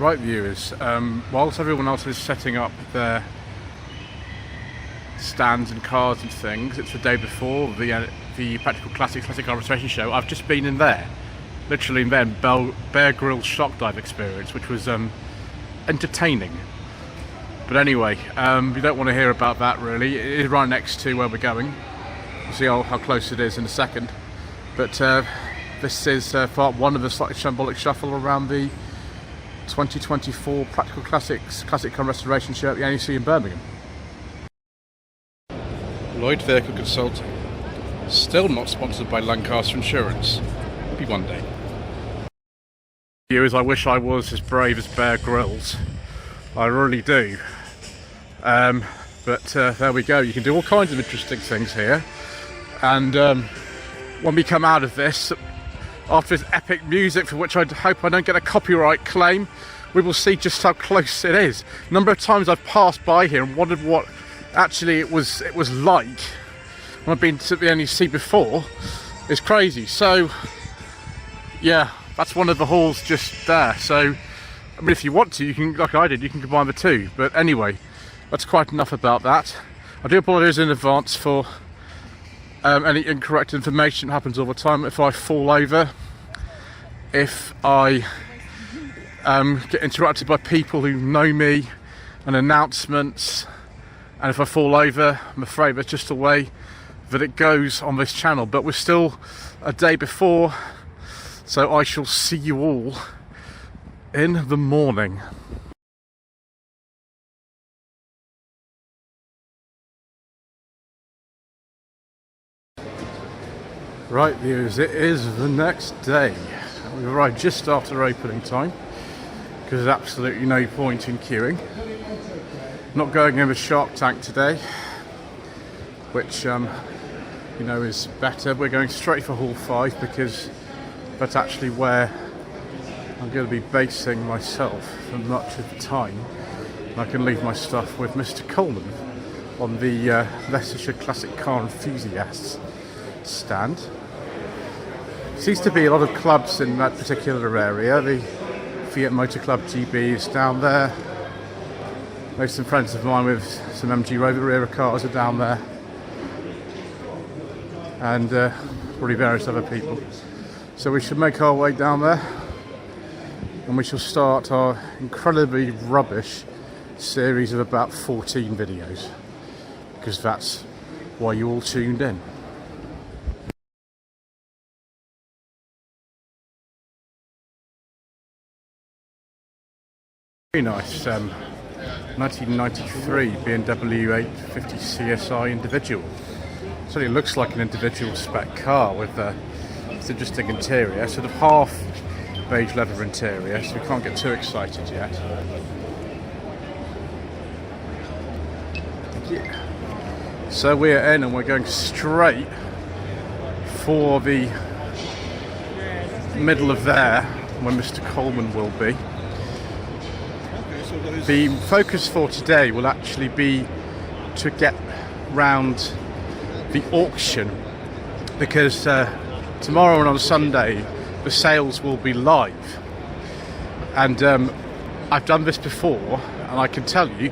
Right, viewers, whilst everyone else is setting up their stands and cars and things, it's the day before the Practical Classic Car Restoration Show. I've just been in there, literally in there, Bear Grylls shock dive experience, which was entertaining. But anyway, you don't want to hear about that really. It is right next to where we're going. We'll see how close it is in a second. But this is part one of the Slightly Shambolic Shuffle around the 2024 Practical Classic Car Restoration Show at the NEC in Birmingham. Lloyd Vehicle Consulting. Still not sponsored by Lancaster Insurance. Maybe one day. Viewers, I wish I was as brave as Bear Grylls. I really do. But there we go. You can do all kinds of interesting things here. And when we come out of this, after this epic music, for which I hope I don't get a copyright claim, we will see just how close it is. A number of times I've passed by here and wondered what actually it was like when I've been to the NEC before. It's crazy. So yeah, that's one of the halls just there. So I mean, if you want to, you can, like I did, you can combine the two. But anyway, that's quite enough about that. I do apologise in advance for any incorrect information. That happens all the time. If I fall over, if I get interrupted by people who know me and announcements, and if I fall over, I'm afraid that's just the way that it goes on this channel. But we're still a day before, so I shall see you all in the morning. Right, viewers, it is the next day. We arrived just after opening time because there's absolutely no point in queuing. Not going in the Shark Tank today, which you know, is better. We're going straight for Hall 5 because that's actually where I'm going to be basing myself for much of the time. And I can leave my stuff with Mr Coleman on the Leicestershire Classic Car Enthusiasts stand. Seems to be a lot of clubs in that particular area. The Fiat Motor Club GB is down there. Most some friends of mine with some MG Rover era cars are down there. And probably various other people. So we should make our way down there. And we shall start our incredibly rubbish series of about 14 videos. Because that's why you all tuned in. Very nice 1993 BMW H CSI individual. Certainly looks like an individual spec car with this interesting interior, sort of half beige leather interior, so we can't get too excited yet. Yeah. So we're in and we're going straight for the middle of there, where Mr Coleman will be. The focus for today will actually be to get round the auction, because tomorrow and on Sunday the sales will be live, and I've done this before and I can tell you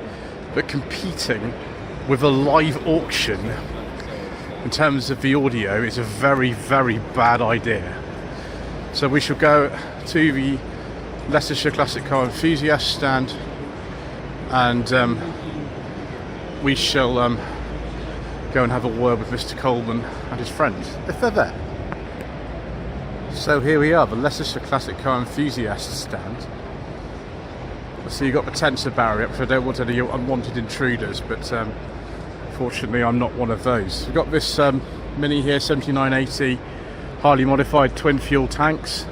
that competing with a live auction in terms of the audio is a very, very bad idea. So we shall go to the Leicestershire Classic Car Enthusiast stand, and we shall go and have a word with Mr Coleman and his friends, if they're there. So here we are, the Leicestershire Classic Car Enthusiast stand. So you've got the tensor barrier up, because I don't want any unwanted intruders, but fortunately I'm not one of those. We've got this Mini here, 7980, highly modified twin fuel tanks.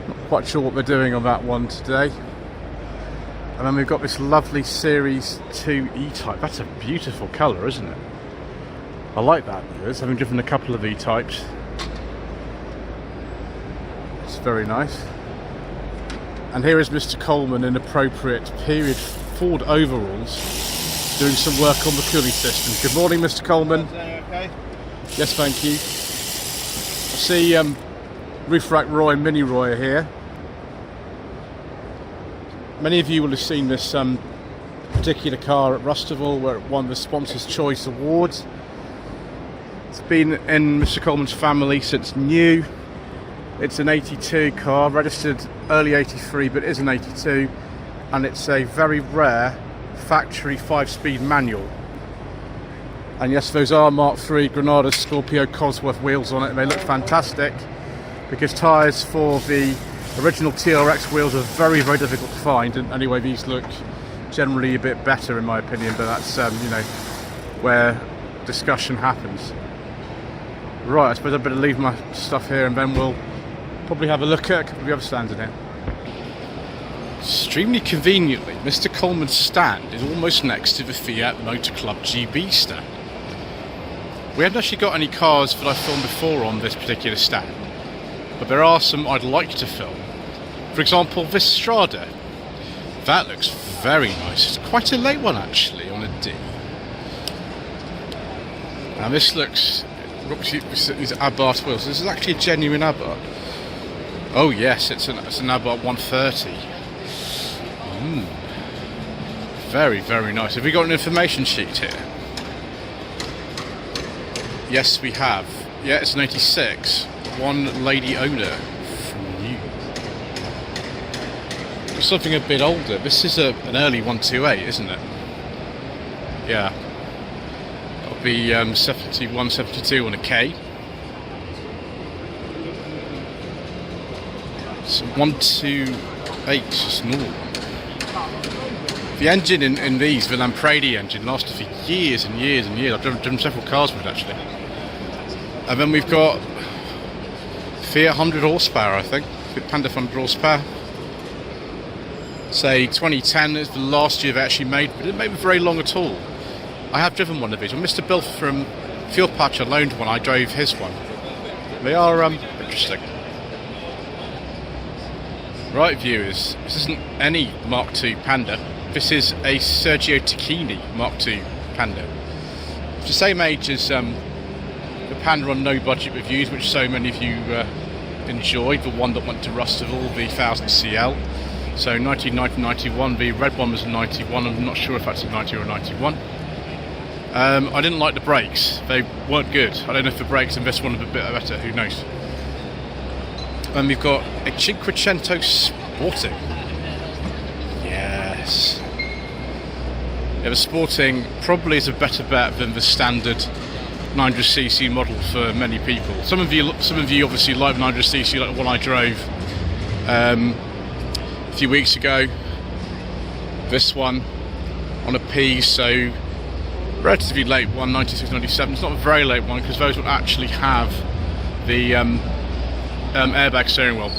Not quite sure what they're doing on that one today. And then we've got this lovely Series 2 E-Type. That's a beautiful colour, isn't it? I like that, viewers, having driven a couple of E-Types. It's very nice. And here is Mr Coleman in appropriate period Ford overalls, doing some work on the cooling system. Good morning, Mr Coleman. Okay? Yes, thank you. I see Roof Rack Roy and Mini Roy are here. Many of you will have seen this particular car at Rustival, where it won the Sponsor's Choice Awards. It's been in Mr Coleman's family since new. It's an 82 car, registered early 83, but it is an 82, and it's a very rare factory 5-speed manual. And yes, those are Mark III Granada Scorpio Cosworth wheels on it, and they look fantastic, because tyres for the original TRX wheels are very, very difficult to find, and anyway, these look generally a bit better in my opinion, but that's you know, where discussion happens. Right, I suppose I'd better leave my stuff here, and then we'll probably have a look at a couple of the other stands in here. Extremely conveniently, Mr Coleman's stand is almost next to the Fiat Motor Club GB stand. We haven't actually got any cars that I've filmed before on this particular stand, but there are some I'd like to film. For example, this Strada. That looks very nice. It's quite a late one actually, on a D. Now this looks, these Abarth wheels. This is actually a genuine Abarth. Oh yes, it's an Abarth 130. Very, very nice. Have we got an information sheet here? Yes, we have. Yeah, it's an 86. One lady owner from new. Something a bit older. This is an early 128, isn't it? Yeah. That'll be 71, 72 on a K. It's 128, just normal. The engine in these, the Lampredi engine, lasted for years and years and years. I've driven several cars with it actually. And then we've got Fiat 100 horsepower, I think. Fiat Panda 100 horsepower. Say 2010 is the last year they actually made, but it didn't make it very long at all. I have driven one of these. When Mr Bill from Fuel Patch loaned one, I drove his one. They are interesting. Right, viewers, this isn't any Mark II Panda. This is a Sergio Tacchini Mark II Panda. It's the same age as the Panda on No Budget Reviews, which so many of you enjoyed. The one that went to Rustival, the 1000CL. So 1990-91. The red one was a 91. I'm not sure if that's a 90 or a 91. I didn't like the brakes. They weren't good. I don't know if the brakes in this one are a bit better. Who knows? And we've got a Cinquecento Sporting. Yes. Yeah, the Sporting probably is a better bet than the standard 900cc model for many people. Some of you obviously like 900cc, like the one I drove a few weeks ago. This one on a P, so relatively late one, 96, 97. It's not a very late one because those will actually have the airbag steering wheel.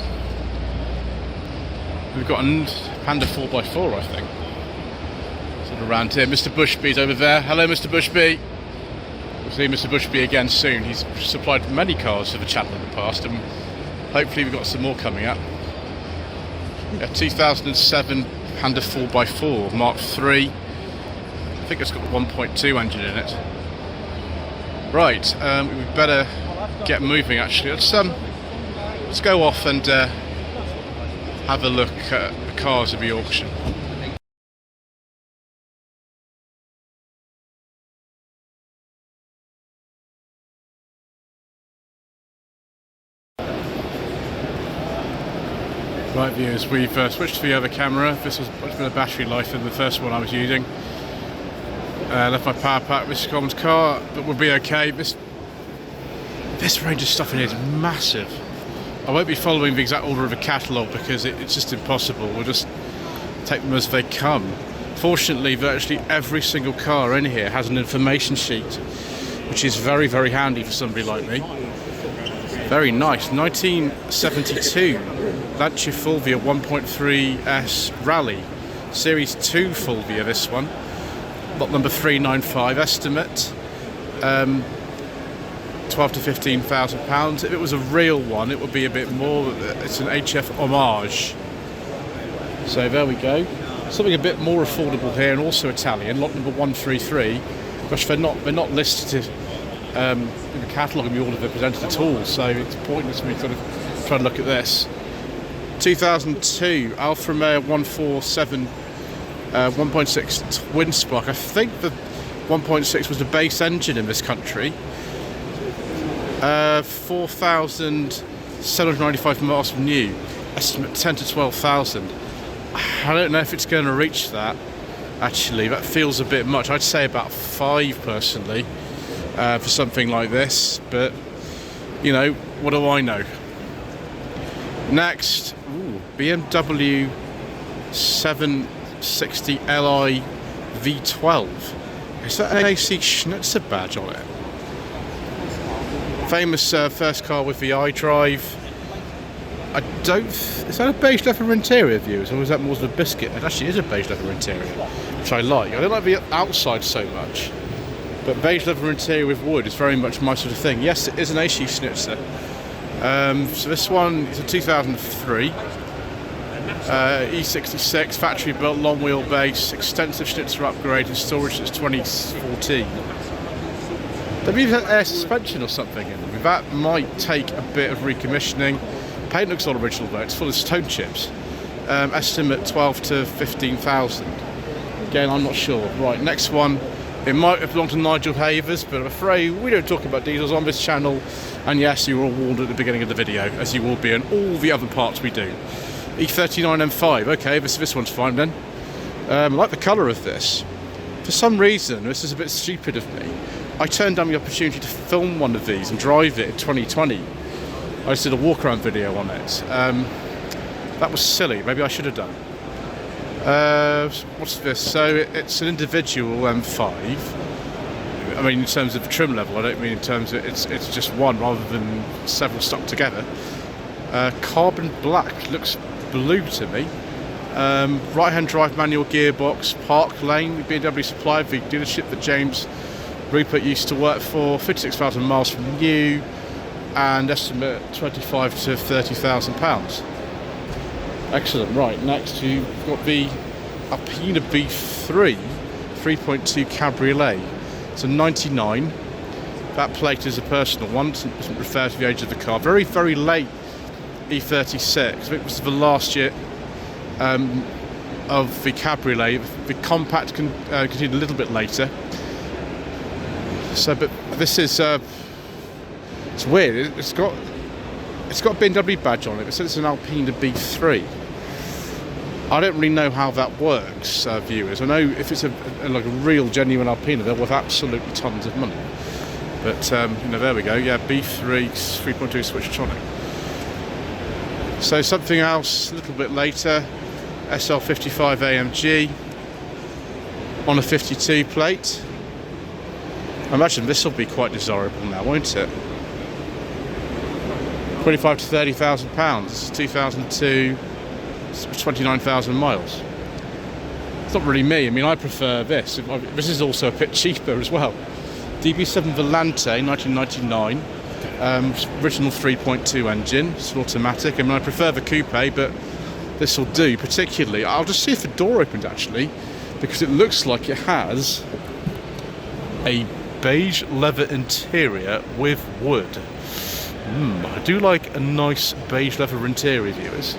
We've got a Panda 4x4, I think. Sort of around here. Mr Bushby's over there. Hello, Mr Bushby. We'll see Mr Bushby again soon. He's supplied many cars to the channel in the past, and hopefully we've got some more coming up. Yeah, 2007 Panda 4x4 Mark III. I think it's got a 1.2 engine in it. Right, we better get moving actually. Let's go off and have a look at the cars at the auction. Right viewers, we've switched to the other camera. This was much better battery life than the first one I was using. Left my power pack, Mr Coleman's car, but we'll be okay. This range of stuff in here is massive. I won't be following the exact order of the catalogue because it's just impossible. We'll just take them as they come. Fortunately, virtually every single car in here has an information sheet, which is very, very handy for somebody like me. Very nice. 1972 Lancia Fulvia 1.3S Rally. Series 2 Fulvia, this one. Lot number 395, estimate 12 to 15,000 pounds. If it was a real one, it would be a bit more. It's an HF homage. So there we go. Something a bit more affordable here, and also Italian. Lot number 133. Gosh, they're not listed in the catalogue in the order they're presented at all. So it's pointless for me to try to look at this. 2002 Alfa Romeo 147 1.6 twin spark. I think the 1.6 was the base engine in this country. 4,795 miles from new. Estimate 10 to 12,000. I don't know if it's going to reach that. Actually, that feels a bit much. I'd say about 5 personally for something like this. But you know, what do I know? Next, BMW 760 Li V12. Is that an NEC Schnitzer badge on it? Famous first car with the iDrive. Is that a beige leather interior, viewers, or is that more of a biscuit? It actually is a beige leather interior, which I like. I don't like the outside so much, but beige leather interior with wood is very much my sort of thing. Yes, it is an AC Schnitzer. So this one is a 2003 E66, factory built, long wheelbase, extensive Schnitzer upgrade and storage since 2014. They've even had air suspension or something in them. That might take a bit of recommissioning. Paint looks all original though, it's full of stone chips. Estimate 12 to 15,000. Again, I'm not sure. Right, next one. It might have belonged to Nigel Havers, but I'm afraid we don't talk about diesels on this channel. And yes, you were all warned at the beginning of the video, as you will be in all the other parts we do. E39 M5, okay, this one's fine then. I like the colour of this. For some reason, this is a bit stupid of me, I turned down the opportunity to film one of these and drive it in 2020. I just did a walk around video on it. That was silly, maybe I should have done. What's this? So it's an individual M5. I mean in terms of the trim level, I don't mean in terms of it's just one rather than several stuck together. Carbon black, looks blue to me. Right hand drive manual gearbox, Park Lane, BMW supplied, the dealership that James Rupert used to work for, 56,000 miles from new, and estimate 25 to 30,000 pounds. Excellent. Right, next you've got the Alpina B3 3.2 Cabriolet. It's a 99. That plate is a personal one, doesn't refer to the age of the car. Very, very late E36. I think it was the last year of the Cabriolet. The compact continued a little bit later. So, but this is it's weird. It's got a BMW badge on it. It says it's an Alpina B3. I don't really know how that works, viewers. I know if it's like a real genuine Alpina, they're worth absolutely tons of money. But you know, there we go. Yeah, B3 3.2 Switchtronic. So something else a little bit later, SL55 AMG on a 52 plate. I imagine this will be quite desirable now, won't it? 25 to 30,000 pounds. This is 2002. 29,000 miles. It's not really me. I mean, I prefer this. This is also a bit cheaper as well. DB7 Volante, 1999. Original 3.2 engine. It's an automatic. I mean, I prefer the coupe, but this will do. Particularly, I'll just see if the door opens actually, because it looks like it has a beige leather interior with wood. I do like a nice beige leather interior, viewers.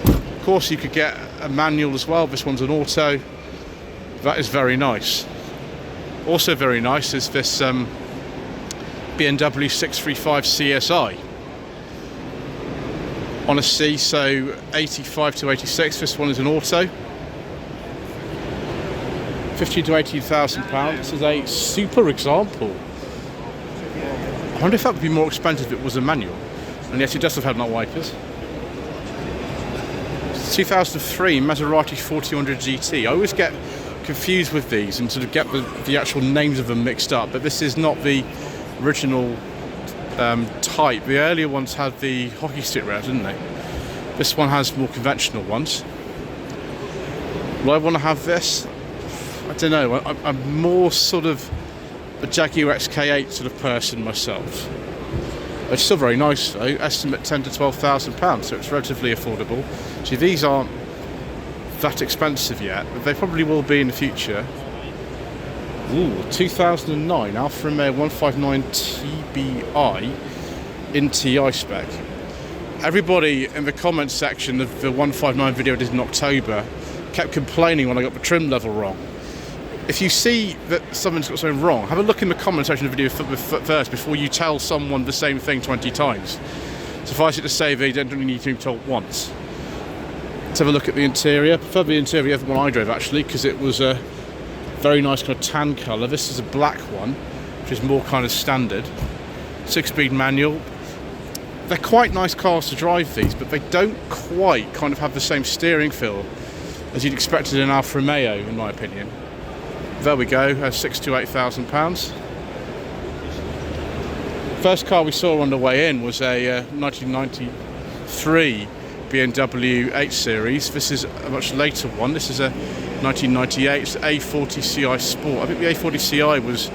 Of course, you could get a manual as well. This one's an auto. That is very nice. Also very nice is this BMW 635 CSI on a C, so 85 to 86. This one is an auto. 15 to 18,000 pounds. This is a super example. I wonder if that would be more expensive if it was a manual. And yes, it does have headlight wipers. 2003 Maserati 4000 GT. I always get confused with these and sort of get the actual names of them mixed up, but this is not the original type. The earlier ones had the hockey stick rails, didn't they? This one has more conventional ones. Will I want to have this? I don't know. I'm more sort of a Jaguar XK8 sort of person myself. It's still very nice though. Estimate 10 to 12,000 pounds, so it's relatively affordable. See, these aren't that expensive yet, but they probably will be in the future. Ooh, 2009 Alfa Romeo 159 TBI in TI spec. Everybody in the comments section of the 159 video I did in October kept complaining when I got the trim level wrong. If you see that someone's got something wrong, have a look in the comment section of the video first before you tell someone the same thing 20 times. Suffice it to say, they don't really need to be told once. Let's have a look at the interior. I prefer the interior of the one I drove actually, because it was a very nice kind of tan colour. This is a black one, which is more kind of standard. 6-speed manual. They're quite nice cars to drive, these, but they don't quite kind of have the same steering feel as you'd expected in an Alfa Romeo, in my opinion. There we go, £6,000 to £8,000. First car we saw on the way in was a 1993 BMW H Series. This is a much later one. This is a 1998 A40 CI Sport. I think the A40 CI was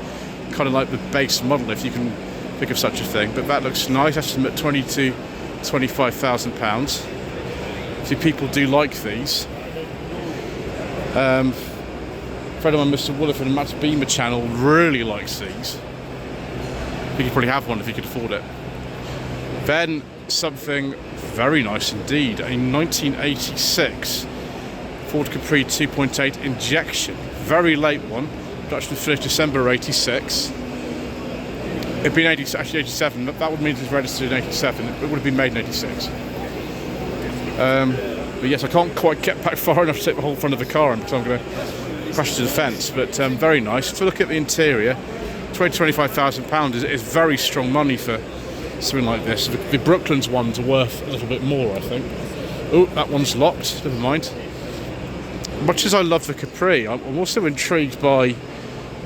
kind of like the base model, if you can think of such a thing, but that looks nice. Estimate £20,000 to £25,000. See, people do like these. Friend of mine, Mr Wooliford, and Matt's Beamer channel really likes these. You could probably have one if you could afford it. Then something very nice indeed, a 1986 Ford Capri 2.8 injection, very late one, production finished December 86. It'd been actually 87, that would mean it was registered in 87, it would have been made in 86. But yes, I can't quite get back far enough to take the whole front of the car in because I'm going to crash to the fence, but very nice. If you look at the interior, £20,000 to £25,000 is very strong money for something like this. The Brooklands ones are worth a little bit more, I think. Oh, that one's locked, never mind. Much as I love the Capri, I'm also intrigued by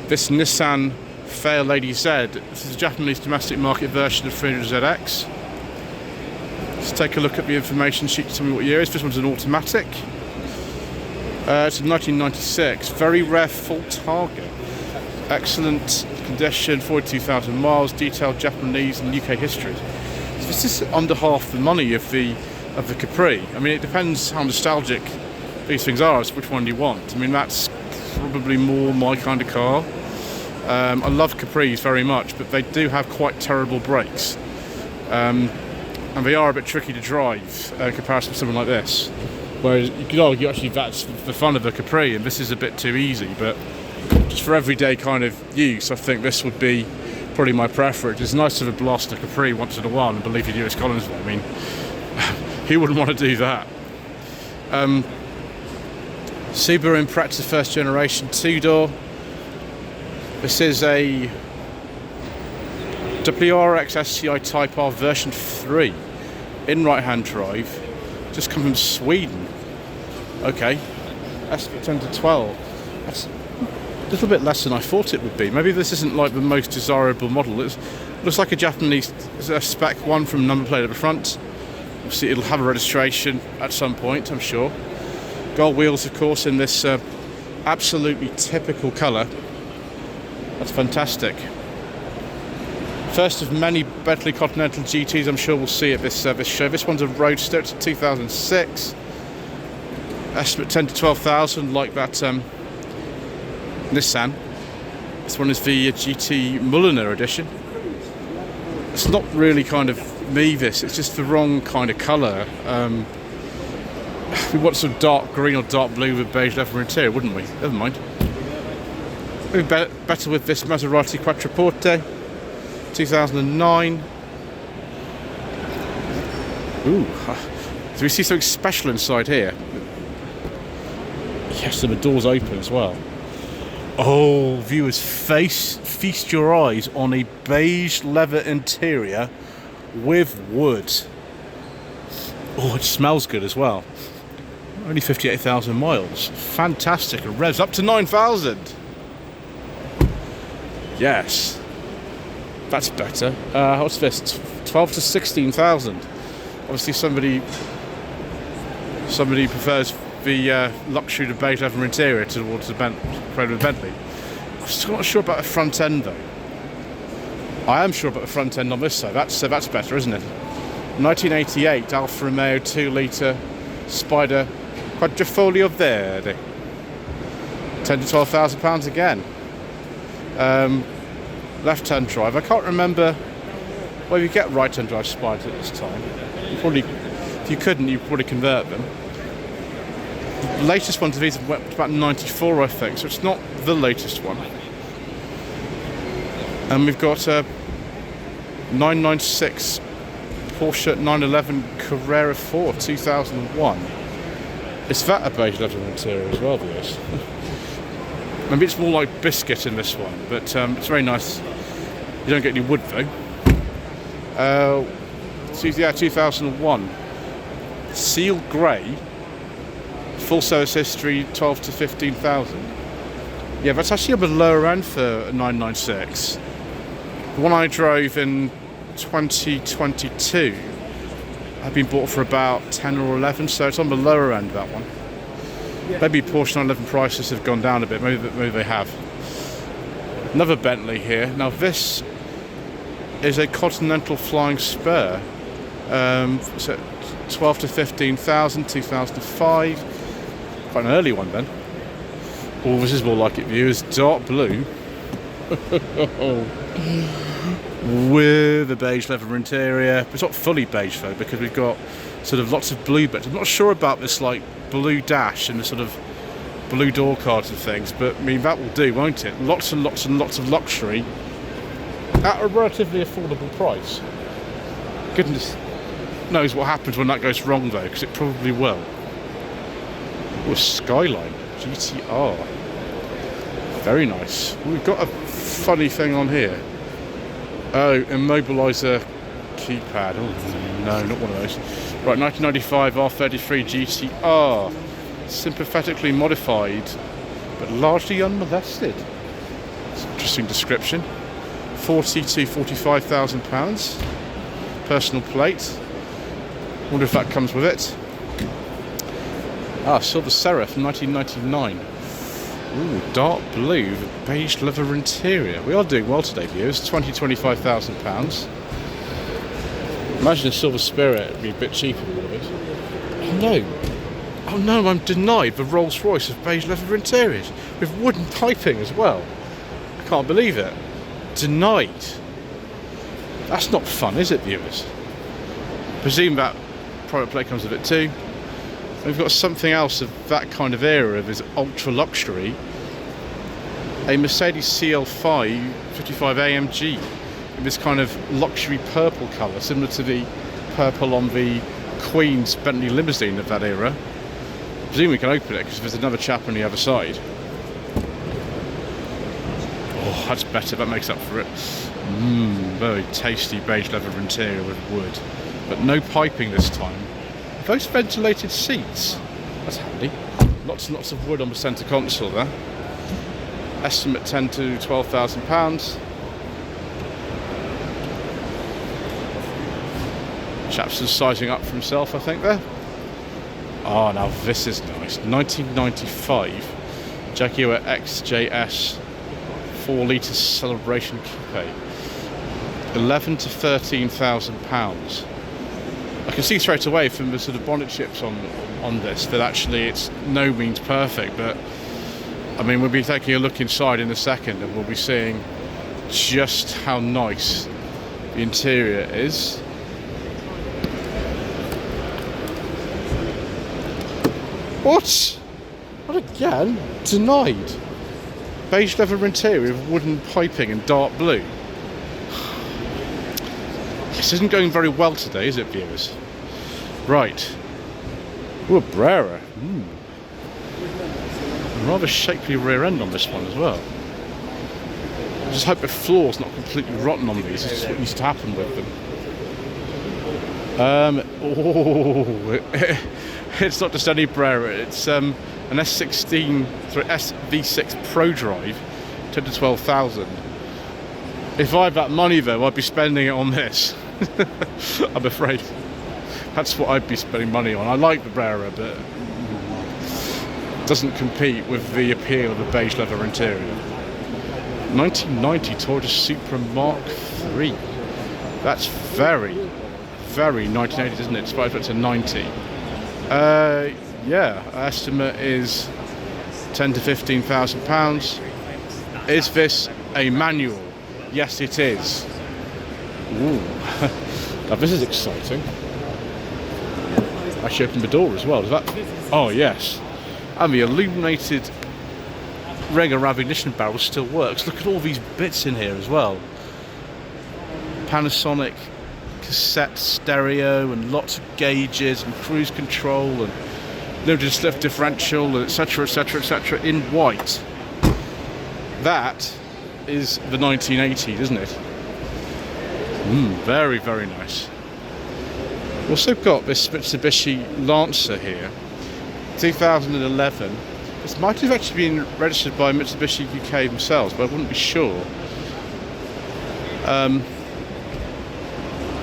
this Nissan Fairlady Zed. This is a Japanese domestic market version of 300ZX. Let's take a look at the information sheet to tell me what year it is. This one's an automatic. It's a 1996, very rare full target. Excellent condition, 42,000 miles, detailed Japanese and UK history. So this is under half the money of the Capri. I mean, it depends how nostalgic these things are as to which one you want. I mean, that's probably more my kind of car. I love Capris very much, but they do have quite terrible brakes. And they are a bit tricky to drive in comparison to something like this. Whereas you could argue actually that's the fun of a Capri, and this is a bit too easy, but just for everyday kind of use, I think this would be probably my preference. It's nice to have a blast a Capri once in a while, and believe you, Lewis Collinsville. I mean, who wouldn't want to do that? Subaru Impreza first generation 2-door. This is a WRX SCI Type R version 3 in right-hand drive. Just come from Sweden. Okay, that's 10 to 12. That's a little bit less than I thought it would be. Maybe this isn't like the most desirable model. It looks like a Japanese spec one from number plate at the front. Obviously it'll have a registration at some point, I'm sure. Gold wheels, of course, in this absolutely typical colour. That's fantastic. First of many Bentley Continental GTs I'm sure we'll see at this show. This one's a Roadster, it's a 2006. Estimate 10 to 12,000, like that Nissan. This one is the GT Mulliner edition. It's not really kind of me, this, it's just the wrong kind of colour. We want some dark green or dark blue with beige leather interior, wouldn't we? Never mind. Maybe better with this Maserati Quattroporte, 2009. Ooh, do we see something special inside here? Yes, and the door's open as well. Oh, viewers, feast your eyes on a beige leather interior with wood. Oh, it smells good as well. Only 58,000 miles. Fantastic. It revs up to 9,000. Yes. That's better. What's this? 12 to 16,000. Obviously somebody prefers the luxury of beige leather interior towards the Bentley. I'm still not sure about the front end though. I am sure about the front end on this side. That's better, isn't it? 1988 Alfa Romeo 2-litre Spider Quadrifoglio Verde. 10 to 12,000 pounds again. Left-hand drive. I can't remember where you get right-hand drive Spiders at this time. Probably, if you couldn't, you'd probably convert them. The latest ones of these are about 94, I think, so it's not the latest one. And we've got a 996 Porsche 911 Carrera 4 2001. Is that a beige leather interior as well, viewers? Maybe it's more like biscuit in this one, but it's very nice. You don't get any wood though. Yeah, 2001. Seal grey. Full service history, 12 to 15,000. Yeah, that's actually on the lower end for a 996. The one I drove in 2022 had been bought for about 10 or 11, so it's on the lower end, that one. Maybe Porsche 911 prices have gone down a bit, maybe they have. Another Bentley here. Now this is a Continental Flying Spur. So 12 to 15,000, 2005. Quite an early one then. Oh, this is more like it viewers. Dark blue. With a beige leather interior. It's not fully beige though, because we've got sort of lots of blue bits. I'm not sure about this like blue dash and the sort of blue door cards and things, but I mean that will do, won't it? Lots and lots and lots of luxury at a relatively affordable price. Goodness knows what happens when that goes wrong though, because it probably will. Oh, Skyline GTR. Very nice. We've got a funny thing on here. Oh, immobiliser keypad. Oh no, not one of those. Right, 1995 R33 GTR. Sympathetically modified, but largely unmolested. It's an interesting description. 40 to 45,000 pounds. Personal plate. Wonder if that comes with it. Ah, Silver Seraph, 1999. Ooh, dark blue with beige leather interior. We are doing well today, viewers. 20 to 25,000 pounds. Imagine a Silver Spirit would be a bit cheaper than all of it. Oh no! Oh no! I'm denied the Rolls Royce of beige leather interiors with wooden piping as well. I can't believe it. Denied. That's not fun, is it, viewers? Presume that private plate comes with it too. We've got something else of that kind of era of this ultra luxury. A Mercedes CL5 55 AMG in this kind of luxury purple colour, similar to the purple on the Queen's Bentley limousine of that era. I presume we can open it because there's another chap on the other side. Oh, that's better, that makes up for it. Very tasty beige leather interior with wood, but no piping this time. Those ventilated seats, that's handy. Lots and lots of wood on the centre console there. Estimate 10 to 12,000 pounds. Chap's just sizing up for himself, I think there. Oh, now this is nice. 1995 Jaguar XJS 4 litre celebration coupe. 11 to 13,000 pounds. I can see straight away from the sort of bonnet chips on this that actually it's no means perfect, but I mean we'll be taking a look inside in a second and we'll be seeing just how nice the interior is. What? What again? Denied. Beige leather interior with wooden piping and dark blue. This isn't going very well today, is it, viewers? Right. Ooh, a Brera. Rather shapely rear end on this one as well. I just hope the floor's not completely rotten on these. This is what used to happen with them. It's not just any Brera. It's an S16 SV6 Pro Drive, 10 to 12,000. If I had that money though, I'd be spending it on this. I'm afraid that's what I'd be spending money on. I like the Brera, but it doesn't compete with the appeal of the beige leather interior. 1990 Toyota Supra Mark III. That's very, very 1980s, isn't it? Despite it's a 90. Yeah, estimate is 10 to 15,000 pounds. Is this a manual? Yes, it is. Ooh, now this is exciting. Actually opened the door as well. Is that? Oh yes. And the illuminated Rega ignition barrel still works. Look at all these bits in here as well. Panasonic cassette stereo and lots of gauges and cruise control and limited slip differential, etc, etc, etc, in white. That is the 1980s, isn't it? Very, very nice. We've also got this Mitsubishi Lancer here, 2011. This might have actually been registered by Mitsubishi UK themselves, but I wouldn't be sure.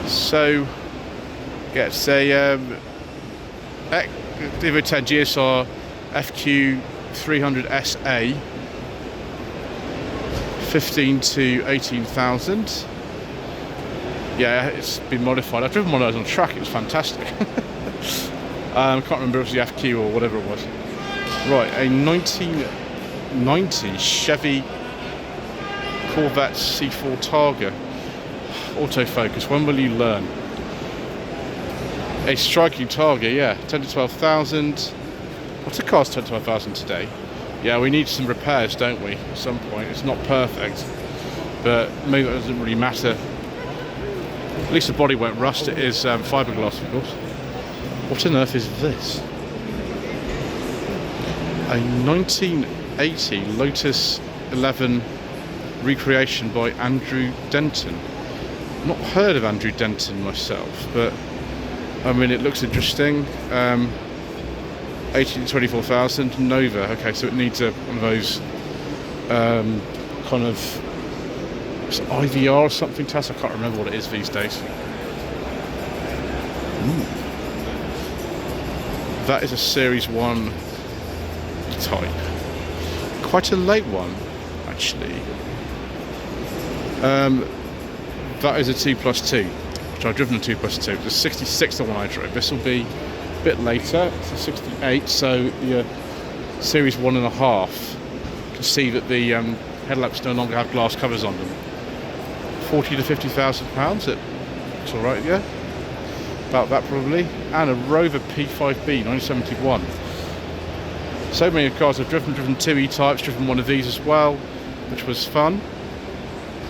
So, yeah, it's a Evo 10 GSR FQ300SA, 15 to 18,000. Yeah, it's been modified. I've driven one of those on track, it was fantastic. I can't remember if it was the FQ or whatever it was. Right, a 1990 Chevy Corvette C4 Targa. Autofocus, when will you learn? A striking Targa, yeah, 10 to 12,000. What's the cost 10 to 12,000 today? Yeah, we need some repairs, don't we, at some point. It's not perfect, but maybe that doesn't really matter. At least the body won't rust. It is fiberglass, of course. What on earth is this? A 1980 Lotus 11 recreation by Andrew Denton. Not heard of Andrew Denton myself, but I mean it looks interesting. 18 to 24,000 Nova. Okay, so it needs one of those kind of IVR or something test. I can't remember what it is these days. That is a Series 1 type. Quite a late one, actually. That is a 2+2, which I've driven a 2+2. It's a 66 the one I drove. This will be a bit later. It's a 68, so the Series 1.5. You can see that the headlamps no longer have glass covers on them. 40 to 50,000 pounds. It looks all right, yeah. About that probably. And a Rover P5B 1971. So many cars I've driven two E-types, driven one of these as well, which was fun.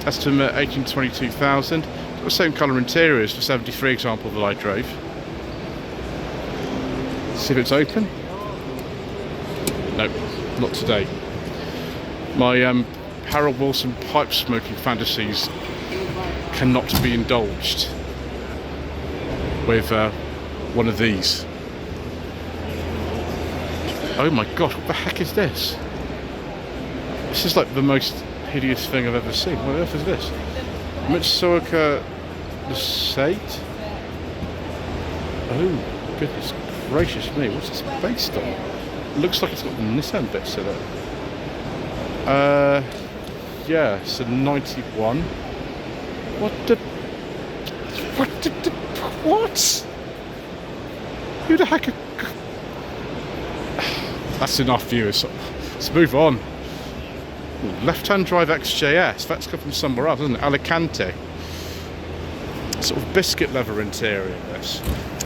Estimate 18 to 22,000. Got the same colour interior as the 73 example that I drove. See if it's open. Nope, not today. My Harold Wilson pipe smoking fantasies cannot be indulged with one of these. Oh my god, what the heck is this? This is like the most hideous thing I've ever seen. What on earth is this? Mitsubishi Zed? Oh, goodness gracious me, what's this based on? It looks like it's got the Nissan bits in it. Yeah, it's a 91. What? Who the heck? That's enough, viewers. Let's move on. Left-hand drive XJS. That's come from somewhere else, isn't it? Alicante. Sort of biscuit leather interior. This.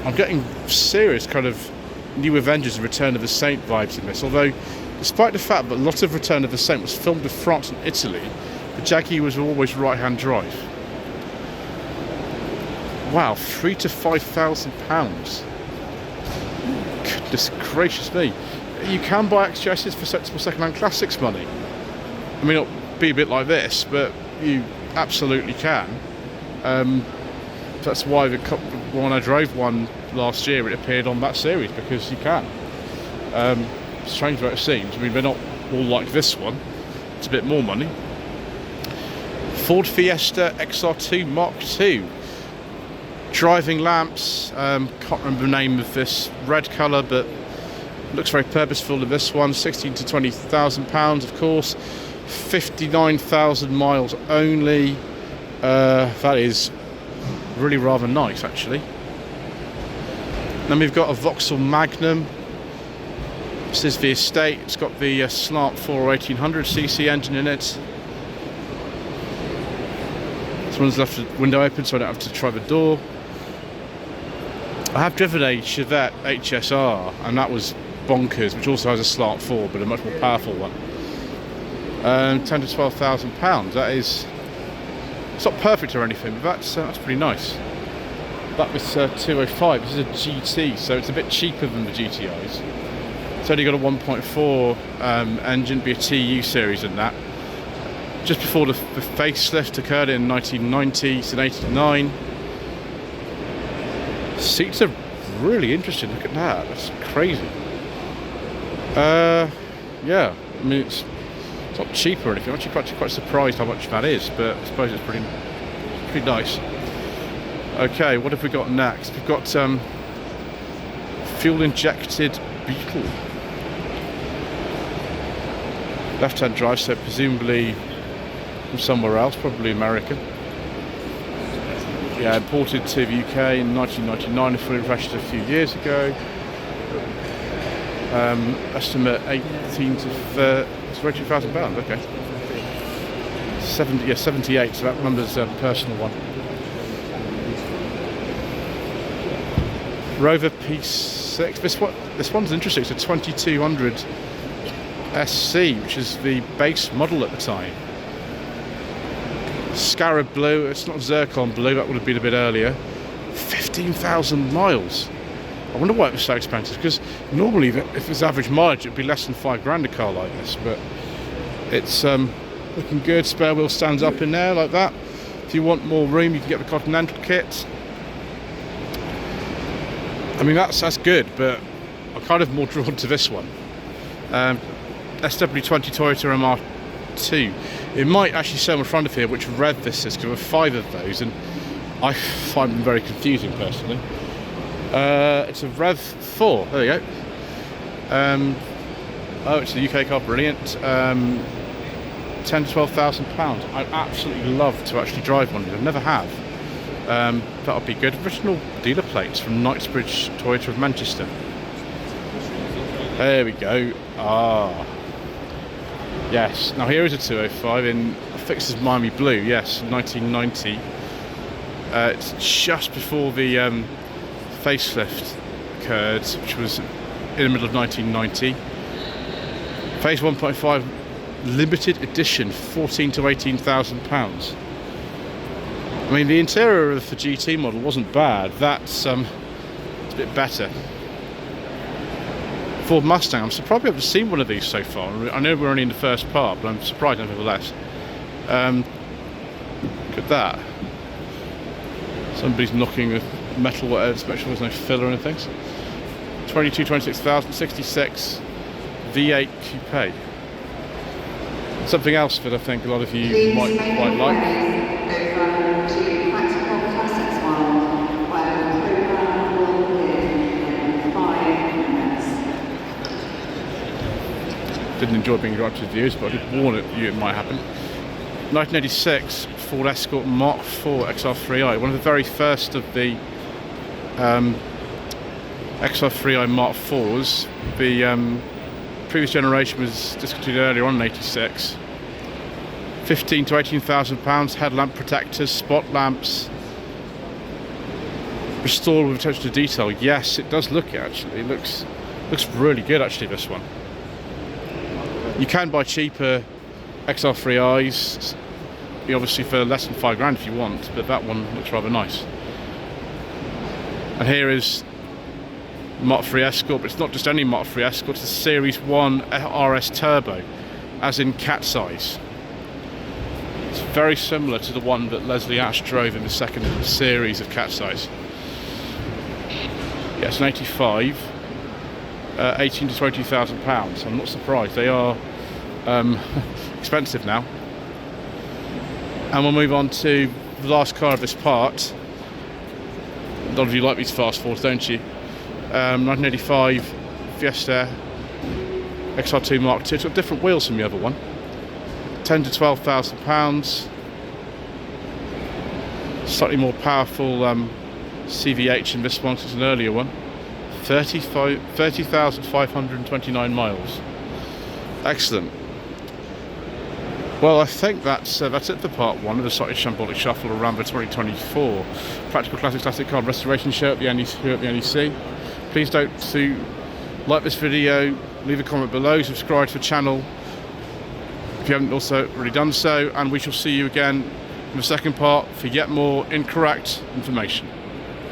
I'm getting serious kind of New Avengers and Return of the Saint vibes in this. Although, despite the fact that a lot of Return of the Saint was filmed in France and Italy, the Jaguar was always right-hand drive. Wow, £3,000 to £5,000. Goodness gracious me. You can buy XJSs for sensible second-hand classics money. I mean, it'll be a bit like this, but you absolutely can. That's why when I drove one last year, it appeared on that series, because you can. Strange what it seems. I mean, they're not all like this one. It's a bit more money. Ford Fiesta XR2 Mark II. Driving lamps. Can't remember the name of this red colour, but looks very purposeful in this one. 16 to 20,000 pounds, of course. 59,000 miles only. That is really rather nice, actually. Then we've got a Vauxhall Magnum. This is the estate. It's got the slant 4 1800cc engine in it. Someone's left the window open so I don't have to try the door. I have driven a Chevette HSR, and that was bonkers, which also has a slant 4, but a much more powerful one. 10 to 12,000 pounds. That is, it's not perfect or anything, but that's pretty nice. That was 205. This is a GT, so it's a bit cheaper than the GTIs. It's only got a 1.4 engine, be a TU series in that. Just before the facelift occurred in 1990s and 89. Seats are really interesting. Look at that. That's crazy. Yeah. I mean, it's not cheap or anything. I'm actually quite surprised how much that is, but I suppose it's pretty nice. Okay, what have we got next? We've got fuel-injected Beetle. Left-hand drive, so presumably from somewhere else, probably America. Yeah, imported to the UK in 1999 and fully registered a few years ago. Estimate 18 to 32,000 pounds. Okay. 78. So that number's a personal one. Rover P6. This one's interesting. It's a 2200 SC, which is the base model at the time. Scarab blue. It's not zircon blue. That would have been a bit earlier. 15,000 miles. I wonder why it was so expensive. Because normally, if it's average mileage, it'd be less than £5,000 a car like this. But it's looking good. Spare wheel stands up in there like that. If you want more room, you can get the Continental kit. I mean, that's good, but I'm kind of more drawn to this one. SW20 Toyota MR2. It might actually say on the front of here which rev this is, because there are 5 of those, and I find them very confusing personally. It's a Rev 4. There you go. Oh, it's a UK car. Brilliant. 10 to 12,000 pounds. I'd absolutely love to actually drive one. I never have. That would be good. Original dealer plates from Knightsbridge Toyota of Manchester. There we go. Ah, yes. Now here is a 205 in Fixes Miami Blue. Yes, 1990. It's just before the facelift occurred, which was in the middle of 1990. Phase 1.5 limited edition, 14 to 18,000 pounds. I mean, the interior of the GT model wasn't bad. That's it's a bit better. Ford Mustang. I'm surprised we haven't seen one of these so far. I know we're only in the first part, but I'm surprised nevertheless. Look at that. Somebody's knocking with metal, whatever, to make sure there's no filler or anything. 26,000, 66 V8 Coupe. Something else that I think a lot of you might quite like. Didn't enjoy being interrupted views, but I did warn you it might happen. 1986 Ford Escort Mark IV XR3i, one of the very first of the XR3i Mark IVs. The previous generation was discontinued earlier on in 86. 15 to 18,000 pounds. Headlamp protectors, spot lamps, restored with attention to detail. Yes, it does look it actually. It looks really good actually. This one. You can buy cheaper XR3i's, obviously for less than £5,000 if you want, but that one looks rather nice. And here is Mark III Escort, but it's not just any Mark III Escort, it's a Series 1 RS Turbo, as in cat size. It's very similar to the one that Leslie Ash drove in the second series of cat size. Yeah, it's an 85, 18 to 20,000 pounds. I'm not surprised, they are expensive now. And we'll move on to the last car of this part. A lot of you like these fast forwards, don't you? 1985 Fiesta XR2 Mark II. It's got different wheels from the other one. 10 to 12,000 pounds. Slightly more powerful CVH in this one, because it's an earlier one. 30,529 miles. Excellent. Well, I think that's it for part one of the Slightly Shambolic Shuffle around the 2024 Practical Classic Car Restoration Show at the NEC. Please don't like this video, leave a comment below, subscribe to the channel if you haven't also already done so, and we shall see you again in the second part for yet more incorrect information.